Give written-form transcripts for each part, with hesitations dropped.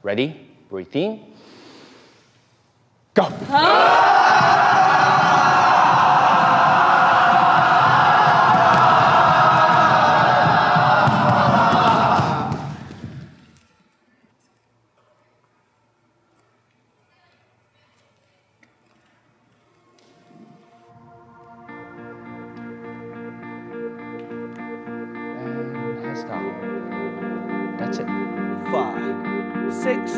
Ready? Breathe in. Go. Stop. That's it. 5, 6,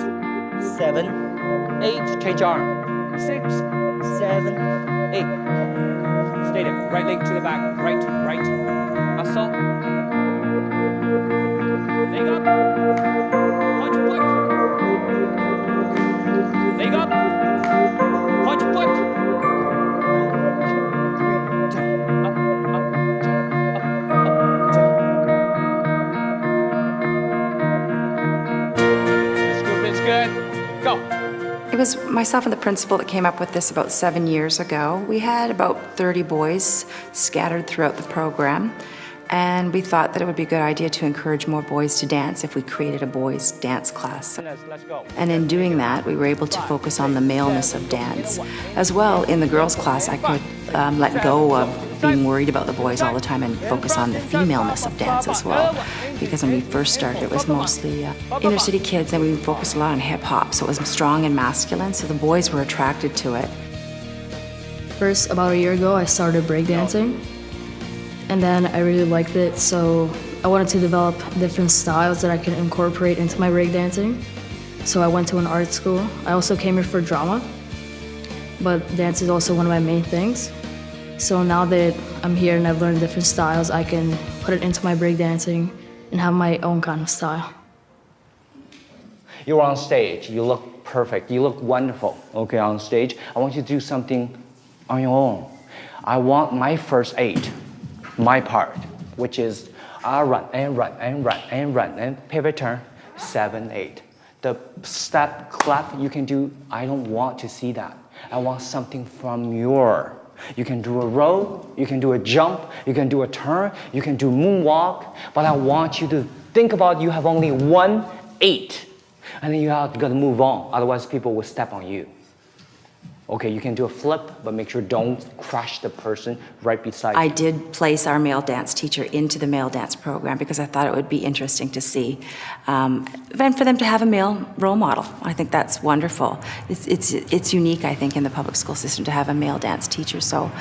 7, 8. Change arm. 6, 7, 8. Stay there. Right leg to the back. Right. Muscle. Leg up. Punch, put. Leg up. Punch, put. It was myself and the principal that came up with this about 7 years ago. We had about 30 boys scattered throughout the program, and we thought that it would be a good idea to encourage more boys to dance if we created a boys' dance class. And in doing that, we were able to focus on the maleness of dance. As well, in the girls' class, I could let go of being worried about the boys all the time and focus on the femaleness of dance as well. Because when we first started, it was mostly inner city kids, and we focused a lot on hip hop, so it was strong and masculine, so the boys were attracted to it. First, about a year ago, I started breakdancing, and then I really liked it, so I wanted to develop different styles that I could incorporate into my breakdancing. So I went to an art school. I also came here for drama, but dance is also one of my main things. So now that I'm here and I've learned different styles, I can put it into my breakdancing and have my own kind of style. You're on stage. You look perfect. You look wonderful, okay, on stage. I want you to do something on your own. I want my first 8, my part, which is run and run and run and run and pivot turn, 7, 8. The step, clap you can do, I don't want to see that. I want something from your. You can do a roll, you can do a jump, you can do a turn, you can do moonwalk, but I want you to think about you have only 1 8, and then you have got to move on, otherwise people will step on you. Okay, you can do a flip, but make sure don't crush the person right beside you. I did place our male dance teacher into the male dance program because I thought it would be interesting to see, and for them to have a male role model. I think that's wonderful. It's unique, I think, in the public school system to have a male dance teacher. So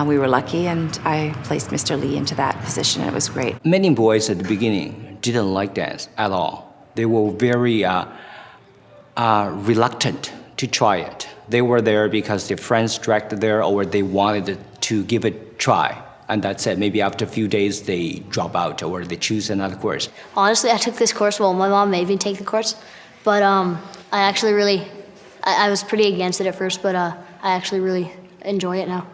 we were lucky, and I placed Mr. Li into that position, and it was great. Many boys at the beginning didn't like dance at all. They were very reluctant to try it. They were there because their friends dragged there, or they wanted to give it a try. And that's it. Maybe after a few days, they drop out or they choose another course. Honestly, I took this course, well, my mom made me take the course, but I actually really, I was pretty against it at first, but I actually really enjoy it now.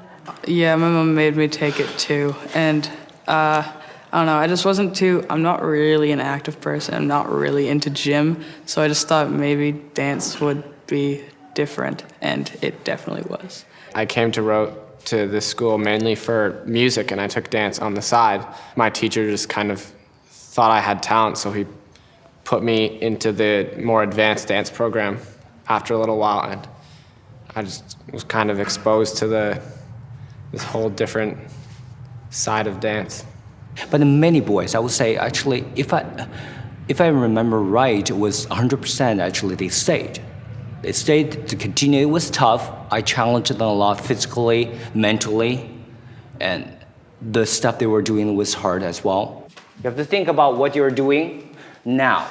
Yeah, my mom made me take it too, and I don't know, I'm not really an active person, I'm not really into gym, so I just thought maybe dance would be different, and it definitely was. I came to this school mainly for music, and I took dance on the side. My teacher just kind of thought I had talent, so he put me into the more advanced dance program after a little while, and I just was kind of exposed to this whole different side of dance. But many boys, I would say, actually, if I remember right, it was 100% actually they stayed. They stayed to continue. It was tough. I challenged them a lot physically, mentally, and the stuff they were doing was hard as well. You have to think about what you're doing now,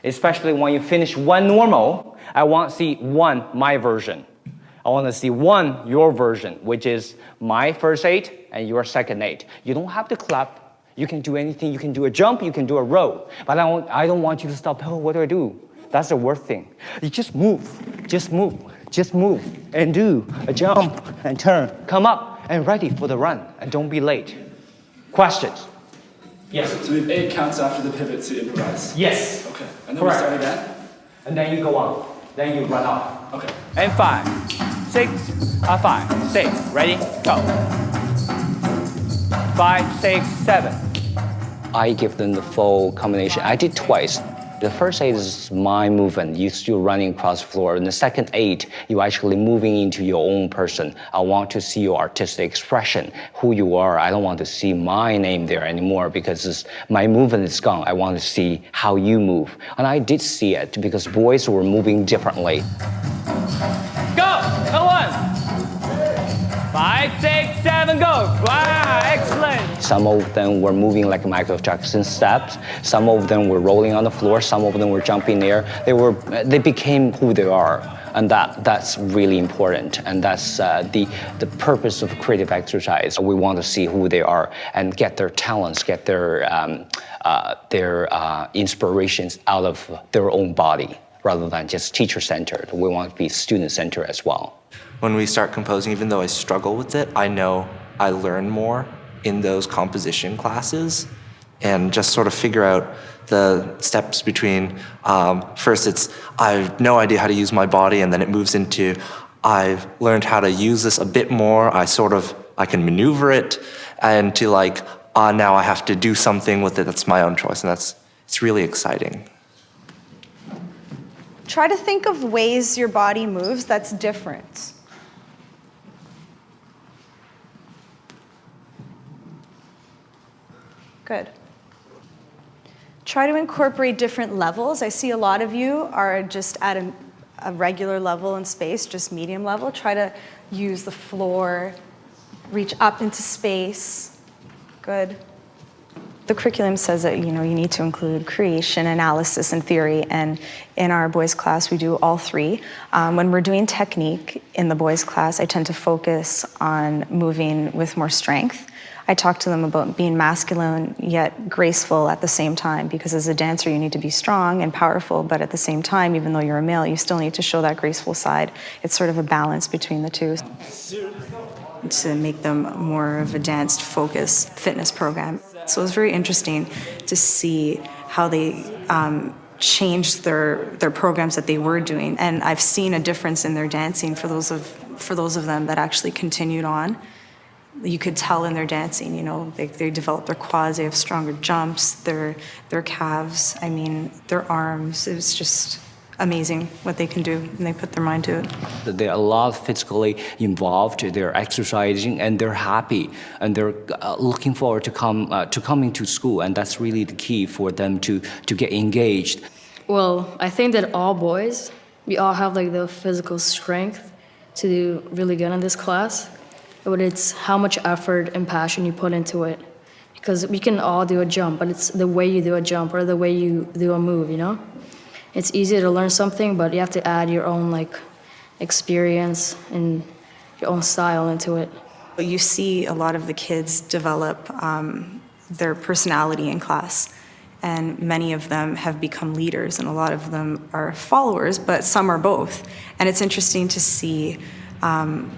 especially when you finish 1 normal. I want to see 1 my version. I want to see 1 your version, which is my first 8 and your second 8. You don't have to clap. You can do anything. You can do a jump. You can do a roll. But I don't want you to stop. Oh, what do I do? That's the worst thing. You just move, and do a jump and turn. Come up and ready for the run, and don't be late. Questions? Yes. So we have 8 counts after the pivot to improvise? Yes. Okay. And then Correct. we start again? And then you go on. Then you run off. Okay. And 5, 6, 5, 6. Ready? Go. 5, 6, 7. I give them the full combination. I did twice. The first 8 is my movement. You're still running across the floor. And the second 8, you're actually moving into your own person. I want to see your artistic expression, who you are. I don't want to see my name there anymore because my movement is gone. I want to see how you move. And I did see it because boys were moving differently. Go! Come on! 5, 6, 7, go! Wow, excellent! Some of them were moving like Michael Jackson steps. Some of them were rolling on the floor. Some of them were jumping there. They became who they are, and that's really important. And that's the purpose of creative exercise. We want to see who they are and get their talents, get their inspirations out of their own body, rather than just teacher-centered. We want to be student-centered as well. When we start composing, even though I struggle with it, I know I learn more in those composition classes and just sort of figure out the steps between, first it's, I have no idea how to use my body, and then it moves into, I've learned how to use this a bit more, I can maneuver it, and to like, now I have to do something with it that's my own choice, and it's really exciting. Try to think of ways your body moves that's different. Good. Try to incorporate different levels. I see a lot of you are just at a regular level in space, just medium level. Try to use the floor, reach up into space. Good. The curriculum says that you need to include creation, analysis, and theory, and in our boys' class we do all 3. When we're doing technique in the boys' class, I tend to focus on moving with more strength. I talk to them about being masculine yet graceful at the same time, because as a dancer you need to be strong and powerful, but at the same time, even though you're a male, you still need to show that graceful side. It's sort of a balance between the two. To make them more of a dance-focused fitness program. So it was very interesting to see how they changed their programs that they were doing, and I've seen a difference in their dancing for those of them that actually continued on. You could tell in their dancing, they developed their quads, they have stronger jumps, their calves, their arms. It was just amazing what they can do, and they put their mind to it. They're a lot physically involved, they're exercising, and they're happy, and they're looking forward to coming to school, and that's really the key for them to get engaged. Well, I think that all boys, we all have like the physical strength to do really good in this class, but it's how much effort and passion you put into it. Because we can all do a jump, but it's the way you do a jump or the way you do a move, It's easy to learn something, but you have to add your own experience and your own style into it. You see a lot of the kids develop their personality in class, and many of them have become leaders, and a lot of them are followers, but some are both. And it's interesting to see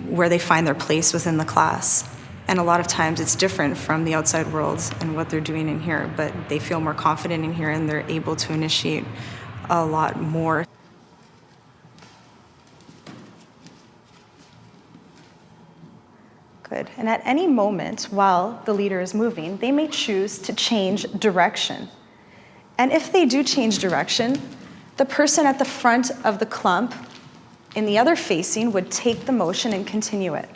where they find their place within the class. And a lot of times it's different from the outside world and what they're doing in here, but they feel more confident in here and they're able to initiate a lot more. Good. And at any moment while the leader is moving, they may choose to change direction. And if they do change direction, the person at the front of the clump in the other facing would take the motion and continue it.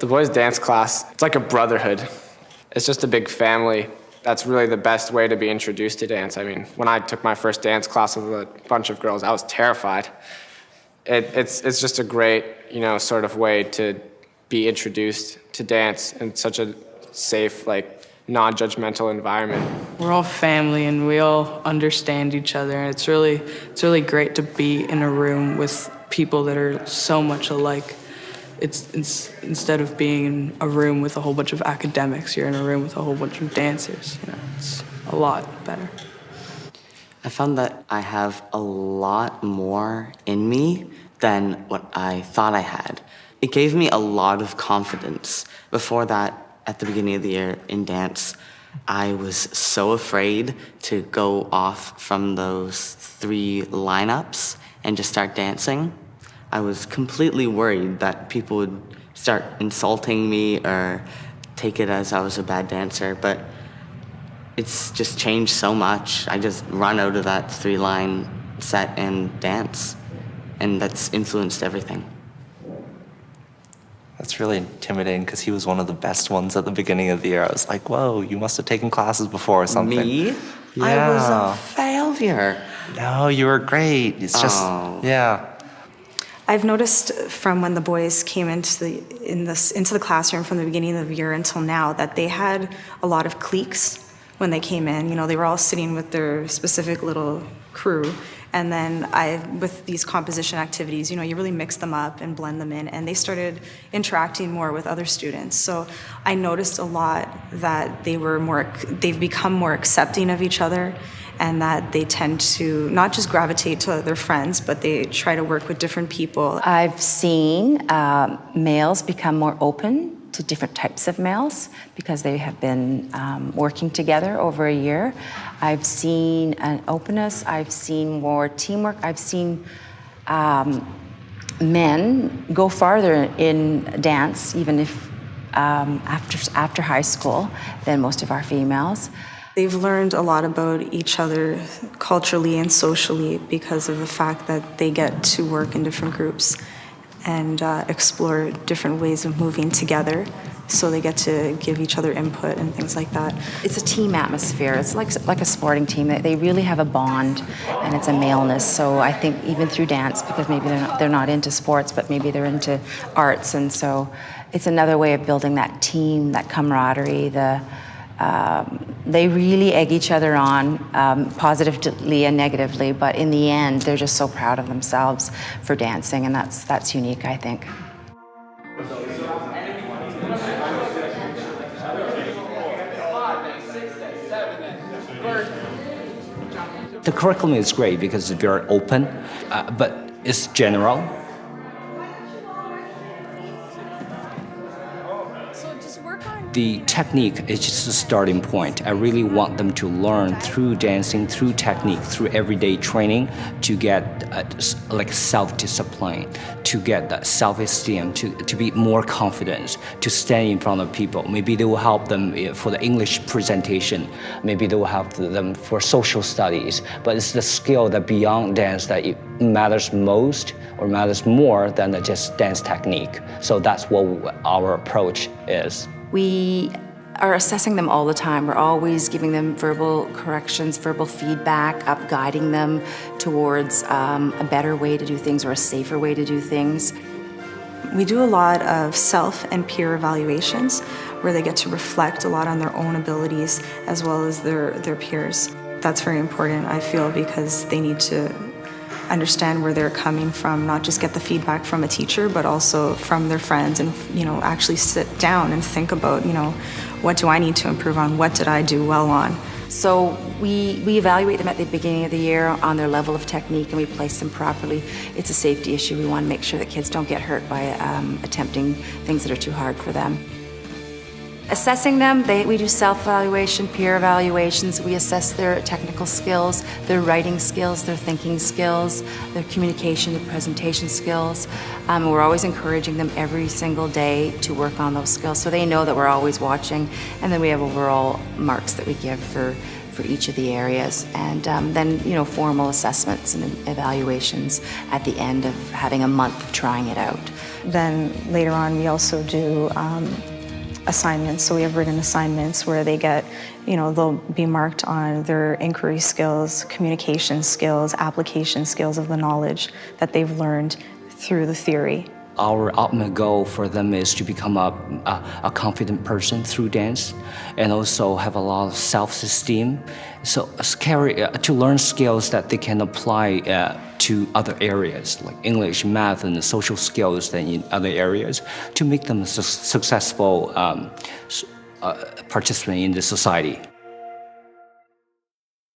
The boys' dance class, it's like a brotherhood. It's just a big family. That's really the best way to be introduced to dance. When I took my first dance class with a bunch of girls, I was terrified. It's just a great, sort of way to be introduced to dance in such a safe, non-judgmental environment. We're all family and we all understand each other, and it's really great to be in a room with people that are so much alike. It's instead of being in a room with a whole bunch of academics, you're in a room with a whole bunch of dancers. It's a lot better. I found that I have a lot more in me than what I thought I had. It gave me a lot of confidence. Before that, at the beginning of the year in dance, I was so afraid to go off from those 3 lineups and just start dancing. I was completely worried that people would start insulting me or take it as I was a bad dancer, but it's just changed so much. I just run out of that 3-line set and dance, and that's influenced everything. That's really intimidating because he was one of the best ones at the beginning of the year. I was like, whoa, you must have taken classes before or something. Me? Yeah. I was a failure. No, you were great. It's just, yeah. I've noticed from when the boys came into the classroom from the beginning of the year until now that they had a lot of cliques when they came in. You know, they were all sitting with their specific little crew. And then with these composition activities, you know, you really mix them up and blend them in, and they started interacting more with other students. So I noticed a lot that they've become more accepting of each other, and that they tend to not just gravitate to their friends, but they try to work with different people. I've seen males become more open to different types of males because they have been working together over a year. I've seen an openness, I've seen more teamwork, I've seen men go farther in dance, even if after high school, than most of our females. They've learned a lot about each other culturally and socially because of the fact that they get to work in different groups and explore different ways of moving together. So they get to give each other input and things like that. It's a team atmosphere. It's like a sporting team. They really have a bond, and it's a maleness. So I think even through dance, because maybe they're not into sports, but maybe they're into arts, and so it's another way of building that team, that camaraderie. They really egg each other on, positively and negatively, but in the end, they're just so proud of themselves for dancing, and that's unique, I think. The curriculum is great because it's very open, but it's general. The technique is just a starting point. I really want them to learn through dancing, through technique, through everyday training to get like self-discipline, to get that self-esteem, to be more confident, to stand in front of people. Maybe they will help them for the English presentation. Maybe they will help them for social studies. But it's the skill that beyond dance that it matters most or matters more than just dance technique. So that's what our approach is. We are assessing them all the time. We're always giving them verbal corrections, verbal feedback, guiding them towards a better way to do things or a safer way to do things. We do a lot of self and peer evaluations where they get to reflect a lot on their own abilities as well as their peers. That's very important, I feel, because they need to understand where they're coming from, not just get the feedback from a teacher, but also from their friends, and actually sit down and think about, what do I need to improve on? What did I do well on? So we evaluate them at the beginning of the year on their level of technique, and we place them properly. It's a safety issue. We want to make sure that kids don't get hurt by attempting things that are too hard for them. Assessing them, we do self-evaluation, peer evaluations. We assess their technical skills, their writing skills, their thinking skills, their communication and presentation skills. We're always encouraging them every single day to work on those skills so they know that we're always watching. And then we have overall marks that we give for each of the areas. And then, formal assessments and evaluations at the end of having a month of trying it out. Then later on, we also do assignments. So we have written assignments where they get, they'll be marked on their inquiry skills, communication skills, application skills of the knowledge that they've learned through the theory. Our ultimate goal for them is to become a confident person through dance, and also have a lot of self-esteem. So to learn skills that they can apply to other areas like English, math, and the social skills than in other areas, to make them a successful participant in the society.